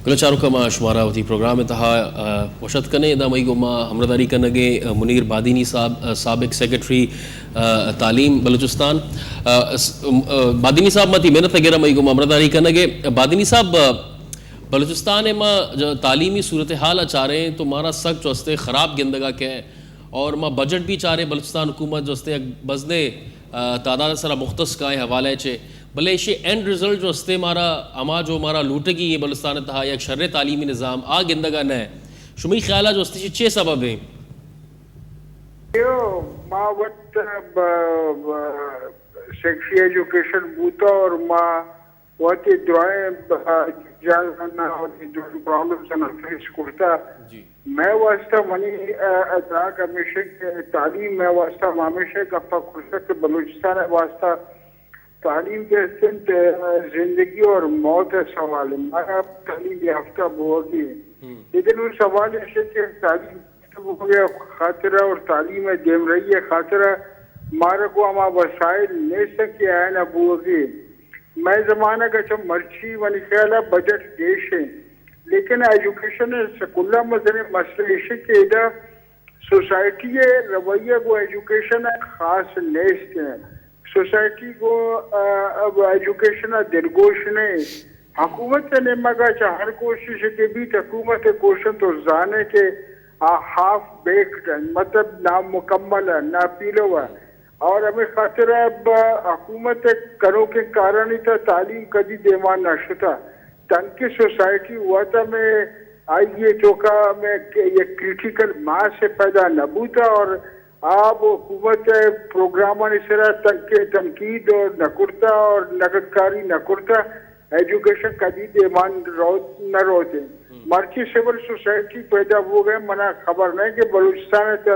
گلچاروں کا ما شمارہ ہوتی پروگرام تہا وشت کنے دا مئی گما ہمرداری کنگے منیر بادینی صاحب سابق سیکرٹری تعلیم بلوچستان بادینی صاحب متی محنت وغیرہ مئی گما ہمرداری کنگے بادینی صاحب بلوچستان ما تعلیمی صورتحال چارے تو مارا سخت چوستے خراب گندگا کے اور ما بجٹ بھی چارے بلوچستان حکومت جوستے بزدے تعداد سرا مختص کا حوالے چے بلے یہ اینڈ رزلٹ جو استے مارا اما جو مارا لوٹگی یہ بلوچستان تہا یک شر تعلیمی نظام آ گندگا نہ شمی خیالہ جو استے چھ سبب ہیں ما وقت سیکشی ایجوکیشن بوتا اور ما وقت دعائیں جاننا اور جو پرابلمس ہیں فیس کرتا میں واسطہ منی ادراک ہمیشہ تعلیم میں واسطہ ہمیشہ کفا خرسک بلوچستان واسطہ تعلیم کے سنت زندگی اور موت سوال ہے ہمارا تعلیم یافتہ بہت ہی لیکن وہ سوال ہے کہ تعلیم خاطرہ اور تعلیم دیم رہی ہے خاطرہ ہمارا کو ہما وسائل نہیں سکے ہے نا بوگی میں زمانہ کا جب مرچی والی خیال ہے بجٹ دیش ہے لیکن ایجوکیشن سکولہ مزنے مسئلہ ہے کہ ادھا سوسائٹی رویہ کو ایجوکیشن خاص نیست ہے سوسائٹی کو ایجوکیشن درگوش نے حکومت نے مگا ہر کوشش کے بھی حکومت کوشن تو جانے کے ہاف بیکڈ مطلب نامکمل ہے ناپیلو ہے اور ہمیں خاطر حکومت کرو کے کارن ہی تھا تعلیم کدی دیوان نہ شتا تنکی سوسائٹی ہوا تھا میں آئیے چوکا میں یہ کریٹیکل ماس سے پیدا نہ بوتا اور آپ حکومت پروگرامہ نسرا تنقید اور نہ کرتا اور نقد کاری نہ کرتا ایجوکیشن کدی دیوان نہ روتے مرچی سول سوسائٹی پیدا ہو گئے منا خبر نہیں کہ بلوچستان ہے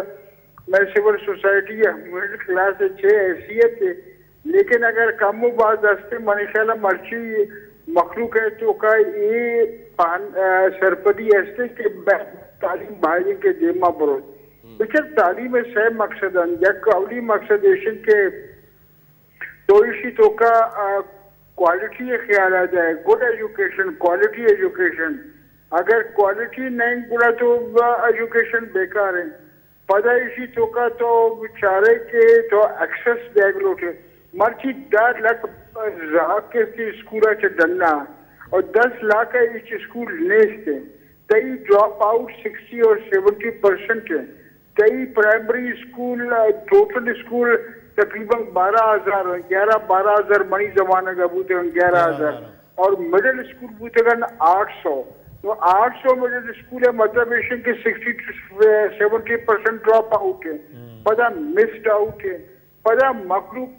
میں سول سوسائٹی مڈل کلاس چھ حیثیت ہے لیکن اگر کم و بعض دستے منی خیال مرچی مخلوق ہے تو کا یہ سرپدی ایسے کہ تعلیم بھائی کے دیما بروت لیکن تعلیم سے مقصد یک اولی مقصد ایشن کے دوشی تو کا کوالٹی خیال آ جائے گڈ ایجوکیشن کوالٹی ایجوکیشن اگر کوالٹی نہیں گڑا تو ایجوکیشن بیکار ہے پیدائشی تو کا تو بیچارے کے تو ایکسس دیکھ لو کہ مرچی 10 لاکھ راک کے اسکولہ چ ڈننا اور 10 لاکھ ایچ اسکول نیست ہے کئی ڈراپ آؤٹ 60 اور 70% ہے کئی پرائمری اسکول ٹوٹل اسکول تقریباً 11,000 منی زمانہ کا بوتے ہیں 11,000 اور مڈل اسکول بوتے ہیں 800 تو 800 مڈل اسکول ہے مطلب ایشن کے 60-70% ڈراپ آؤٹ ہے پدا مسڈ آؤٹ ہے پدا مخلوق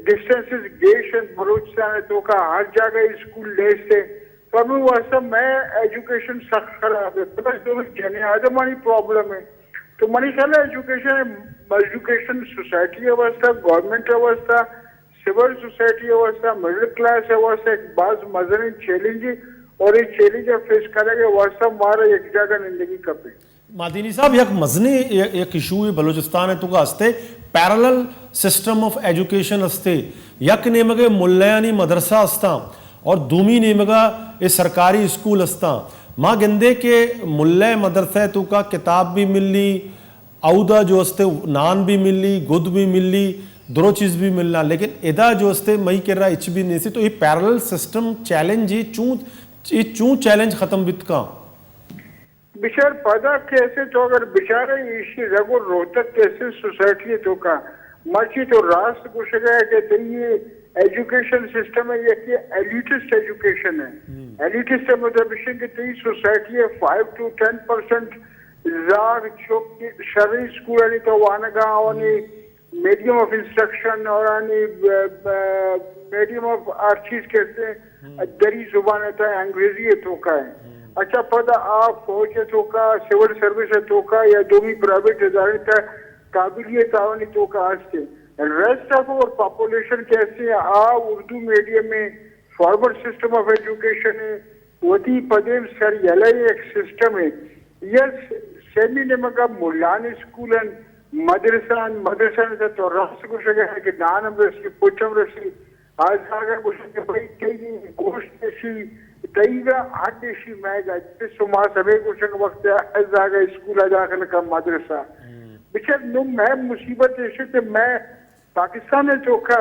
ڈسٹینسز گیشن بلوچستان تو کا ہر جگہ اسکول لیس ہے تو ہمیں واسطہ میں ایجوکیشن سخت خراب ہے پتا جنہیں آدمانی پرابلم ہے تو منی خیال ایجوکیشن سوسائٹی اوستہ گورنمنٹ اوستہ سول سوسائٹی اوستہ مڈل کلاس اوستہ ایک بعض مزنی چیلنج اور یہ چیلنج فیس کرے گا واسطہ مارا ایک جگہ زندگی کپے مادینی صاحب یک مزنی ایک ایشو بلوچستان ہے تو کا ہستے پیرلل سسٹم آف ایجوکیشن ہستے یک نیمگے ملیانی مدرسہ ہستا اور دومی نیمگا یہ سرکاری اسکول ہستا ماں گندے کے ملے مدرسہ تو کا کتاب بھی ملی عودہ جو ہستے نان بھی ملی گد بھی ملی درو چیز بھی ملنا لیکن ادا جو ہستے مئی کر رہا اچ بھی نہیں سی تو یہ پیرلل سسٹم چیلنج یہ چون چیلنج ختم بیت کا بچار پدا کیسے تو اگر بچارے اسی رگو روتک کیسے سوسائٹی تو کا مرچی تو راست کچھ گیا کہ یہ ایجوکیشن سسٹم ہے یہ کہ ایلیٹسٹ ایجوکیشن ہے ایلیٹسٹ مطلب کہ تی سوسائٹی ہے 5 to 10% زار شرعی اسکول ہے تو وانگا آنی میڈیم آف انسٹرکشن اور آنی میڈیم آف ہر چیز کہتے ہیں دری زبان ہے انگریزی ہے تو کا ہے اچھا پتا آپ فوج ہے تو کا سیول سروس ہے تو کا یا دومی پرائیویٹ ادارے کا قابلیت آوانی تو کا آستے ریسٹ آف اور پاپولیشن کیسے ہیں اردو میڈیم میں فارورڈ سسٹم آف ایجوکیشن ہے وتی پدیم سر یلائی ایک سسٹم ہے یہ سیمی نمکہ ملان اسکولن مدرسان سے تو راست کو شکر ہے کہ نانم رسی پوچھم رسی آج آگر کو شکر بھائی کئی گوشت ایسی تیگا آدیشی میں گا سما سبے کچھ وقت ازاگا اسکول داخل کا مدرسہ بچر نو میں مصیبت ایسے کہ میں پاکستان میں چوکا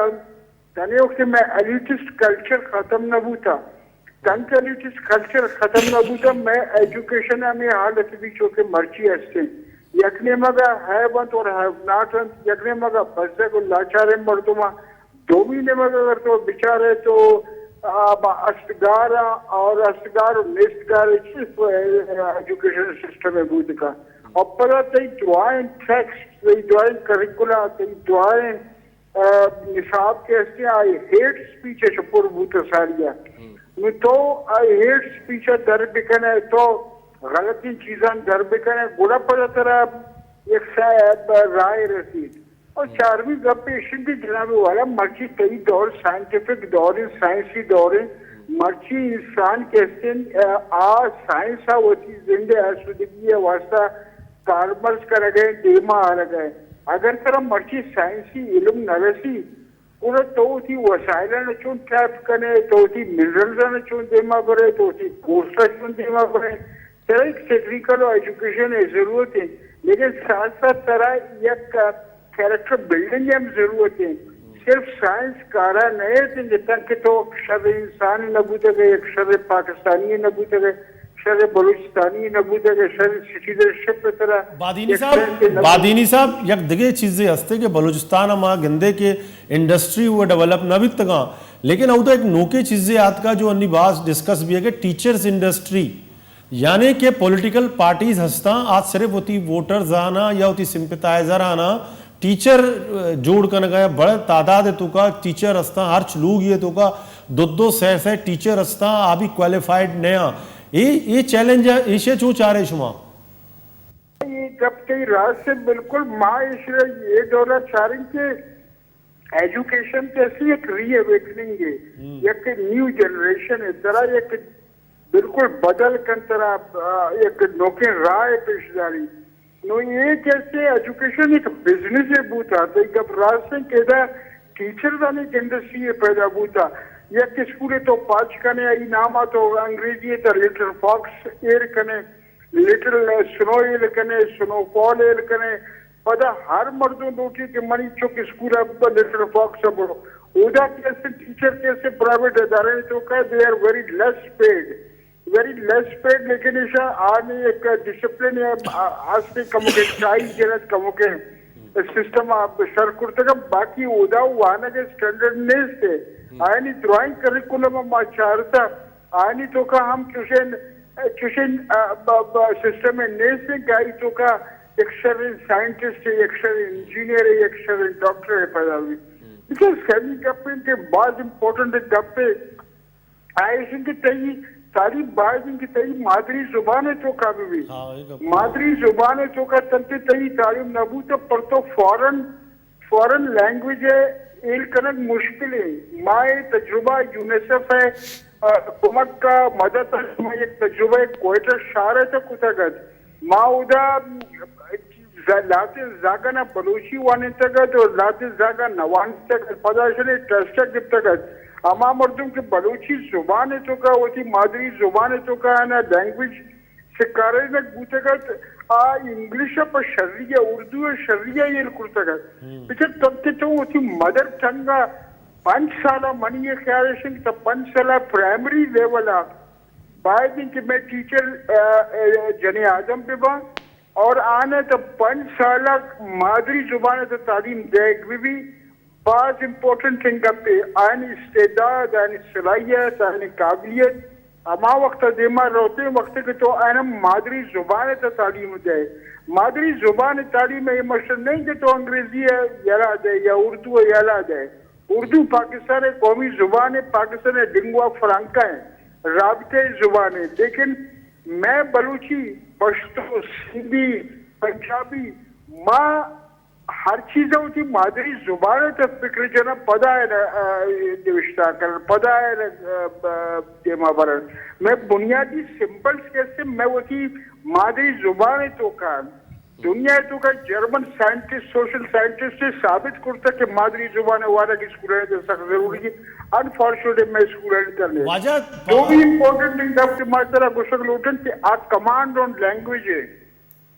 تنے وقت میں ایلیٹسٹ کلچر ختم نہ بوتا تنک ایلیٹسٹ کلچر ختم نہ بوتا میں ایجوکیشن میں حالت بھی چوکے مرچی ہستے یکنے مگا ہے بند اور ہے ناٹن یکنے مگا بسے کو لاچارے مردما دومی نے مگا اگر تو بچارے تو اشتگارا اور اشتگار و نیستگار ایجوکیشن سسٹم میں بود کا اور پتا تی دعائیں ٹیکسٹ تی دعائیں کریکولا تی دعائیں نصاب کے ہستے آئی ہیٹ سپیچ ہے شپور بوتا ساریا تو آئی ہیٹ سپیچ در بکنے تو غلطی چیزاں در بکنے گوڑا پتا ترہ ایک صاحب رائے رسید اور چارویں گپ پیشن کی جناب والا مرچی کئی دور سائنٹیفک دور سائنسی دور مرچی انسان کیسے سائنس ہوتی زندہ آسودگی واسطہ کاربرز کر گئے دیما آ گئے اگر طرح مرچی سائنسی علم نہ رسی انہیں تو تھی وسائلہ نے چون ٹیپ کنے تو تھی منرلزہ نے چون دیما کرے تو تھی گوشتہ چون دیما کرے طرح ایک ٹیکنیکل ایجوکیشن ہے ضرورت ہے لیکن ساتھ ساتھ طرح یک کیریکٹر بلڈنگ ہم ضرورت ہے صرف سائنس کارا نہیں تھے جتنا کہ تو شر انسانی نبوتے گئے ایک شر پاکستانی نبوتے گئے شر بلوچستانی نبوتے گئے شر سٹیزنشپ پر طرح بادینی صاحب یک دگے چیزیں ہستے کہ بلوچستان ہما گندے کے انڈسٹری وہ ڈیولپ نہ بھی تگاں لیکن او تو ایک نوکے چیزیں آت کا جو انی باز ڈسکس بھی ہے کہ ٹیچرز انڈسٹری یعنی کہ پولیٹیکل پارٹیز ہستاں آج صرف ہوتی ووٹرز آنا یا ہوتی سمپتائزر آنا ٹیچر جوڑ کر گیا بڑے تعداد ہے تو کا ٹیچر ہستا ہر چلوگ یہ تو کا دو سہ ٹیچر ہستا آبی کوالیفائیڈ نیا یہ چیلنج ہے ایشے چو چاہ رہے شما یہ جب کئی راز سے بالکل ماں اشرہ یہ دورہ چاہ رہی کہ ایجوکیشن کیسی ایک ری اویکننگ ہے ایک نیو جنریشن ہے طرح ایک بالکل بدل کر طرح ایک نوکے رائے پیش جاری نو یہ کیسے ایجوکیشن ایک بزنس ہے بوتا تو ایک راز سے کہتا ٹیچر دانے ایک انڈسٹری پیدا بوتا یا کس پورے تو پاچ کنے ای ناما تو انگریزی تا لٹل فاکس ایر کنے لٹل سنو ایل کنے سنو فال ایل کنے پدا ہر مردوں دوٹی کہ منی چوک اسکول اب لٹل فاکس بڑو اودا کیسے ٹیچر کیسے پرائیویٹ ادارے تو کہ they are very less paid لیکن ایسا آنے ایک ڈسپلین ہے آستے کمو کے چائی جنت کمو کے سسٹم سر کرتے گا باقی اودا وانا کے سٹینڈرڈ نیس تھے آئینی ڈرائنگ کریکولم ما چارتا آئینی تو کا ہم چوشن سسٹم میں نیس ہیں گائی تو کا ایکشر سائنٹسٹ ہے ایکشر انجینئر ہے ایکشر ڈاکٹر ہے پیدا ہوئی لیکن سیمی گپیں کے بعض امپورٹنٹ گپے آئیشن کی تئی تعلیم باعث ان کی تئی مادری زبان چوکا بھی مادری زبان چوکا تنتے تئی تعلیم نبوتا پر تو فورن لینگویج ہے ایل کنک مشکل ہے مائے تجربہ یونیسف ہے حکومت کا مدد ہے ایک تجربہ کوئٹر شہر ہے تو کتا گد ماں ادا لاتے زاگنا بلوچی وانے تگد اور لاتے زاگا نوان تگد پداشنے ٹرسٹک گب تگد اما مردوں کے بلوچی زبان تو کا ہوتی مادری زبان تو کا ہے نا لینگویج سکارے نک بوتے گا انگلیش پر شریعہ اردو شریعہ یہ کرتا گا لیکن تب کے تو ہوتی مدر ٹنگا 5 سالہ منی یہ خیال ہے کہ 5 سالہ پرائمری لیول آ باید دن کہ میں ٹیچر جن آدم پہ با اور آنے تو 5 سالہ مادری زبان تو تعلیم دے بھی بعض امپورٹنٹ تھنگ پہ آئین استعداد آئین صلاحیت آئین قابلیت اما وقت دیما روتے وقت کے تو آئین مادری زبان تا تعلیم دے مادری زبان تعلیم ہے یہ مشہور نہیں کہ تو انگریزی ہے یلا دے یا اردو ہے یلا دے اردو پاکستان ہے قومی زبان ہے پاکستان ہے لنگوا فرانکا ہے رابطے زبان ہے لیکن میں بلوچی پشتو سندھی پنجابی ماں ہر چیز ہوتی مادری زبان ہے تو فکر جنا پدا ہے نوشتہ کر پدا ہے دیما برن میں بنیادی سمپلز کیسے میں ہوتی مادری زبان ہے تو کام دنیا تو کا جرمن سائنٹسٹ سوشل سائنٹسٹ سے ثابت کرتا کہ مادری زبان والا کی اسکول ہے جو سخت ضروری ہے انفارچونیٹلی میں اسکول ہے کرنے جو بھی امپورٹنٹ تھنگ آپ کی ماترا گوشک لوٹن کہ آپ کمانڈ آن لینگویج ہے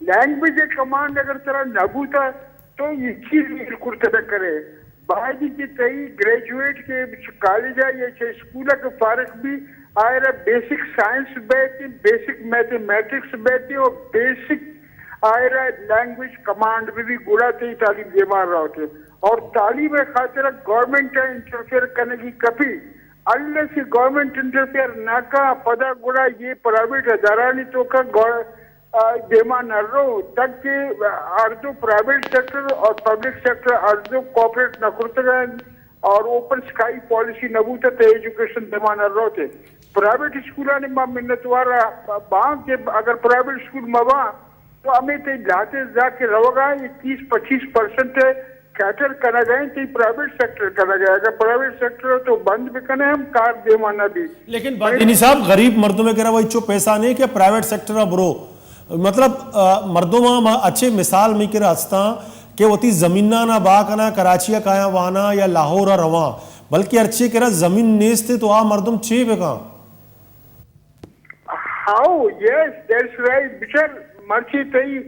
لینگویج کمانڈ اگر طرح نبو تھا تو یہ چیز کرتا کرے باجی کی تئی گریجویٹ کے کالج ہے یا اسکول کے فارغ بھی آئے رہا بیسک سائنس بیٹھی بیسک میتھمیٹکس بیٹھی اور بیسک آئے رہا لینگویج کمانڈ بھی گڑا تھی تعلیم دے مار رہا ہوتے اور تعلیم خاطر گورنمنٹ انٹرفیئر کرنے کی کبھی اللہ سے گورنمنٹ انٹرفیئر نہ کا پدا گڑا یہ پرائیویٹ ادارانی تو کا دیما نہ رہو تک کہ اردو پرائیویٹ سیکٹر اور پبلک سیکٹر اردو کوپریٹ نہ کرتے گئے اور اوپن سکائی پالیسی نبوتا تو ایجوکیشن دیما نہ رہو تھے پرائیویٹ اسکولانی ماں منتوارا باں کے اگر پرائیویٹ اسکول مواں تو ہمیں تے جاتے جا کے رہو گا یہ 30-25% کیٹر کرنا گئے تے پرائیویٹ سیکٹر کرنا گیا اگر پرائیویٹ سیکٹر تو بند بھی کرنے ہم کار دے مانا بھی لیکن بادینی صاحب غریب مردوں میں کہہ رہا وہ اچھو پیسہ نہیں کہ پرائیویٹ سیکٹر برو مطلب مردوں میں اچھے مثال میں کہہ رہا ہستا کہ وہ تی زمینہ نہ با کنا کراچی کایا وانا یا لاہور رواں بلکہ ارچے کہہ رہا زمین نیستے تو آ مردم چھے بے کہاں ہاؤ یس دیٹس رائٹ بچار مرچی تئی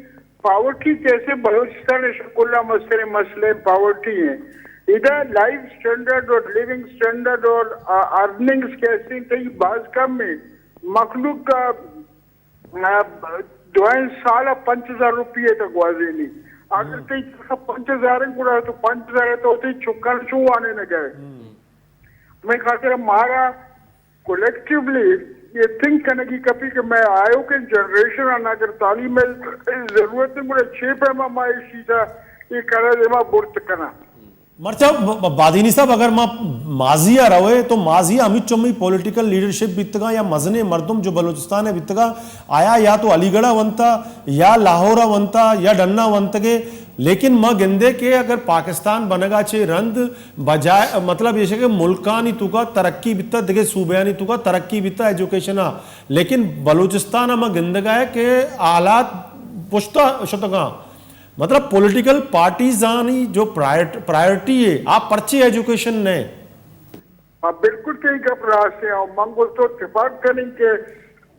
پاورٹی کیسے بلوچستان شکلہ مسئلے پاورٹی ہیں ادھر لائف سٹینڈرڈ اور لیونگ سٹینڈرڈ اور ارننگز کیسے تئی بعض کم میں مخلوق کا 2 سال 5,000 روپیے تک واضح نہیں اگر تئی 5,000 گڑا تو 5,000 تو ہوتے چکر چوں آنے نہ گئے میں خاطر ہمارا کولیکٹیولی یہ تھنک کرنے کی کبھی کہ میں آئیو کہ جنریشن آنا اگر تعلیم میں ضرورت ہے مجھے 6 پیمہ معاشی تھا یہ کرا دے ماں برت کرنا مرچہ بادینی صاحب اگر ماں ماضی رہے تو ماضی امت چمی پولیٹیکل لیڈرشپ بیتگا یا مزن مردم جو بلوچستان ہے بیتگا آیا یا تو علی گڑھا ونتا یا لاہورا ونتا یا ڈنہ ونتگے لیکن ماں گندے کے اگر پاکستان بنگا چھے رند بجائے مطلب یہ ہے کہ ملکانی تو کا ترقی بیتا دیکھے صوبیانی تو کا ترقی بیتا ایجوکیشنا لیکن بلوچستان ماں گندگا ہے کہ آلات پشتا شتگاں مطلب پولیٹیکل پارٹیزانی جو پرائرٹی ہے آپ پرچے ایجوکیشن نے آپ بالکل کہیں کب راہ سے آؤں منگل تو اتفاق کریں کہ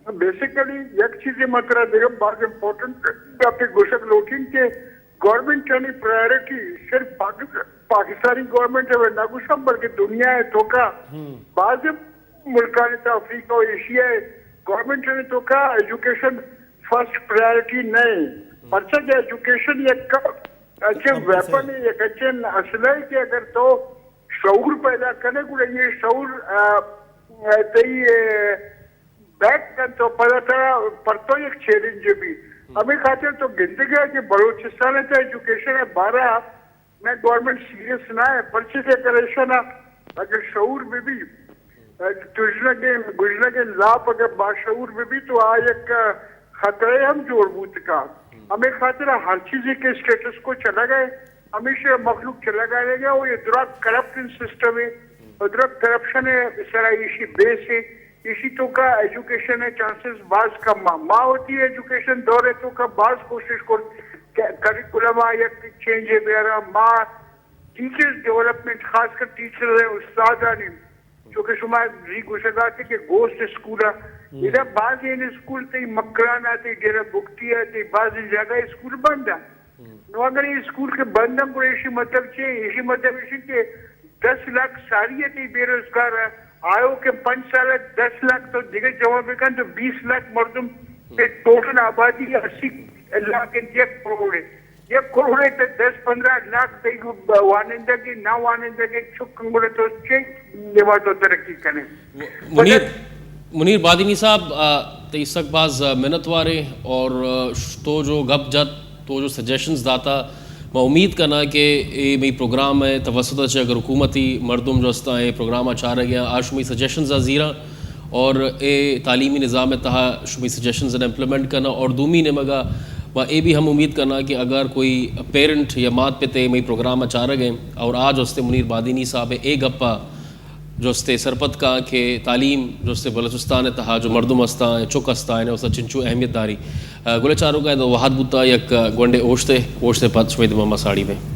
بیسیکلی یک چیزیں مطرح دیکھیں بعض امپورٹنٹ آپ کے گوشک لوٹیں کہ گورنمنٹ کی پرائرٹی صرف پاکستانی گورنمنٹ ہے نہ گوشم بلکہ دنیا ہے تو کا بعض ملکان تا افریقہ و ایشیا ہے گورنمنٹ نے تو کا ایجوکیشن فرسٹ پرائرٹی نہیں پرچہ کہ ایجوکیشن یک اچھے ویپن ہے یک اچھے اسلحے کہ اگر تو شعور پیدا کرنے کو یہ شعور تئی بیک کر تو پتا تھا پرتو یک چیلنج بھی ہمیں خاطر تو گندگی ہے کہ بلوچستان ہے ایجوکیشن ہے 12 میں گورنمنٹ سیریس نہ ہے پرچے کے کریشن اگر شعور میں بھی گجنا کے لاپ اگر باشعور میں بھی تو ایک خطرے ہم جوڑ بوت کا ہمیں خاطر ہر چیز کے اسٹیٹس کو چلا گئے ہمیشہ مخلوق چلا گئے گا وہ یہ درگ کرپشن سسٹم ہے درگ کرپشن ہے اس طرح اسی بیس ہے اسی تو کا ایجوکیشن ہے چانسز بعض کا ماں ہوتی ہے ایجوکیشن دور ہے تو کا بعض کوشش کریکولم یا چینج ہے میرا ماں ٹیچرز ڈیولپمنٹ خاص کر ٹیچر ہے استادانی جو کہ شما ری گوشگا تھے کہ گوشت اسکول ہے ادھر بعض ان اسکول تے مکران آتے ڈیرہ بکتی آتے بعض جگہ اسکول بند ہے نو اگر یہ اسکول کے بندم کو ایسی مطلب چاہیے اسی مطلب اسی کہ 10 لاکھ ساری تے بے روزگار ہے آئیو کے 5 سال 10 لاکھ تو دیگر جواب بکن تو 20 لاکھ مردم کے ٹوٹل آبادی 80 لاکھ 1 کروڑ ہے 1 کروڑ ہے تو 10-15 لاکھ وانندہ کی نہ وانندہ کے چھکنگوڑے تو چیک لیوا تو ترقی کریں منیر بادینی صاحب تیسک باز محنت وارے اور تو جو گپ جت تو جو سجیشنز داتا میں امید کرنا کہ یہ میں پروگرام ہے توسط ہے اگر حکومتی مردم جو ہستا ہے پروگرام اچھا رہ گیا آج شمی سجیشنز زیرہ اور اے تعلیمی نظام تہا شمی سجیشنز امپلیمنٹ کرنا اور دومی نے مگا اے بھی ہم امید کرنا کہ اگر کوئی پیرنٹ یا مات پہ تے میں پروگرام اچھا رہ گئے اور آج ہستے منیر بادینی صاحب اے گپا جو ہستے سرپت کا کہ تعلیم جو ہستے بلوچستان تہا جو مردم ہستا ہے چک ہستا ہے اسا چنچو اہمیت داری گلے چاروں کا وحد بوتا یک گونڈے اوشتے پت شوید ماما ساڑی میں